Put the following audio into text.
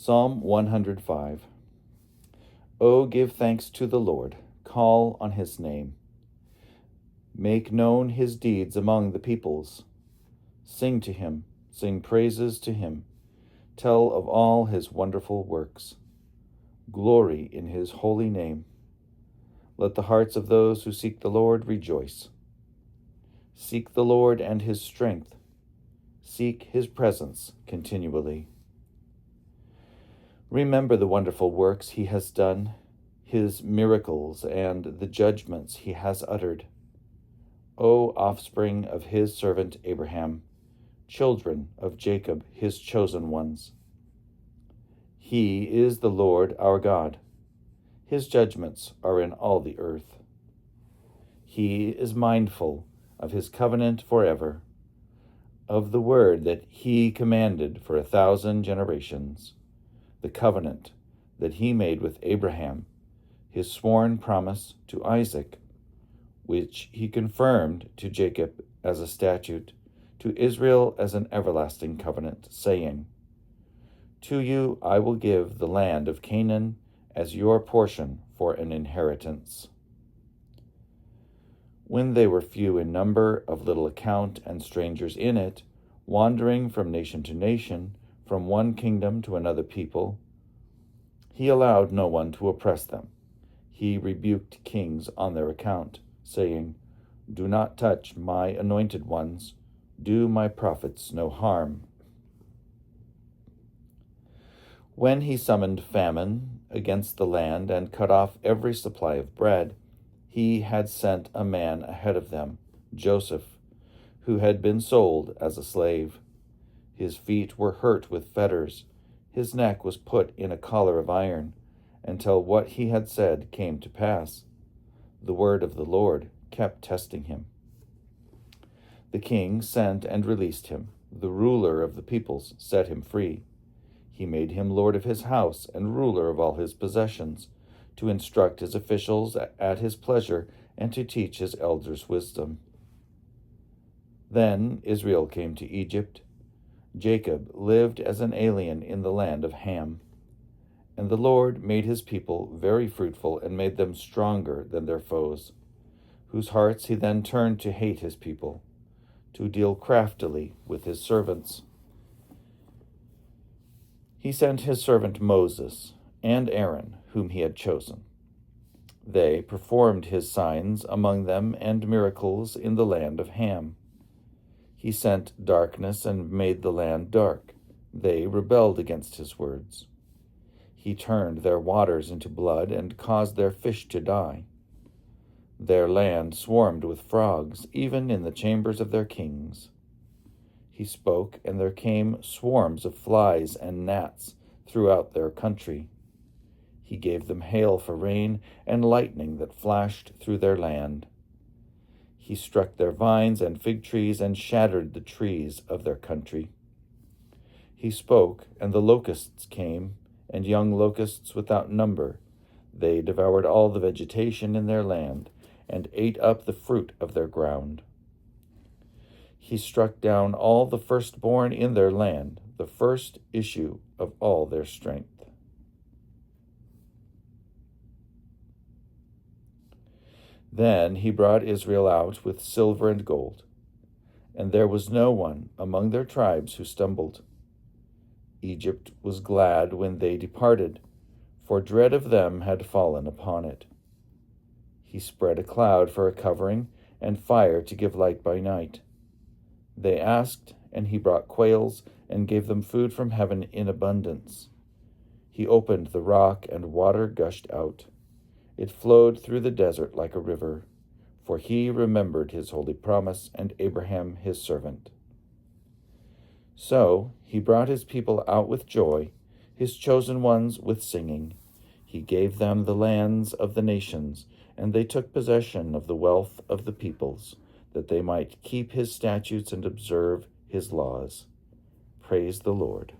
Psalm 105. O give thanks to the Lord, call on his name. Make known his deeds among the peoples. Sing to him, sing praises to him. Tell of all his wonderful works. Glory in his holy name. Let the hearts of those who seek the Lord rejoice. Seek the Lord and his strength. Seek his presence continually. Remember the wonderful works he has done, his miracles and the judgments he has uttered. O offspring of his servant Abraham, children of Jacob, his chosen ones. He is the Lord our God. His judgments are in all the earth. He is mindful of his covenant forever, of the word that he commanded for 1,000 generations, the covenant that he made with Abraham, his sworn promise to Isaac, which he confirmed to Jacob as a statute, to Israel as an everlasting covenant, saying, To you I will give the land of Canaan as your portion for an inheritance. When they were few in number, of little account, and strangers in it, wandering from nation to nation, from one kingdom to another people, he allowed no one to oppress them. He rebuked kings on their account, saying, Do not touch my anointed ones, do my prophets no harm. When he summoned famine against the land and cut off every supply of bread, he had sent a man ahead of them, Joseph, who had been sold as a slave. His feet were hurt with fetters, his neck was put in a collar of iron, until what he had said came to pass. The word of the Lord kept testing him. The king sent and released him. The ruler of the peoples set him free. He made him lord of his house and ruler of all his possessions, to instruct his officials at his pleasure and to teach his elders wisdom. Then Israel came to Egypt. Jacob lived as an alien in the land of Ham. And the Lord made his people very fruitful and made them stronger than their foes, whose hearts he then turned to hate his people, to deal craftily with his servants. He sent his servant Moses and Aaron, whom he had chosen. They performed his signs among them and miracles in the land of Ham. He sent darkness and made the land dark. They rebelled against his words. He turned their waters into blood and caused their fish to die. Their land swarmed with frogs, even in the chambers of their kings. He spoke, and there came swarms of flies and gnats throughout their country. He gave them hail for rain and lightning that flashed through their land. He struck their vines and fig trees and shattered the trees of their country. He spoke, and the locusts came, and young locusts without number. They devoured all the vegetation in their land, and ate up the fruit of their ground. He struck down all the firstborn in their land, the first issue of all their strength. Then he brought Israel out with silver and gold, and there was no one among their tribes who stumbled. Egypt was glad when they departed, for dread of them had fallen upon it. He spread a cloud for a covering, and fire to give light by night. They asked, and he brought quails, and gave them food from heaven in abundance. He opened the rock, and water gushed out. It flowed through the desert like a river, for he remembered his holy promise and Abraham his servant. So he brought his people out with joy, his chosen ones with singing. He gave them the lands of the nations, and they took possession of the wealth of the peoples, that they might keep his statutes and observe his laws. Praise the Lord.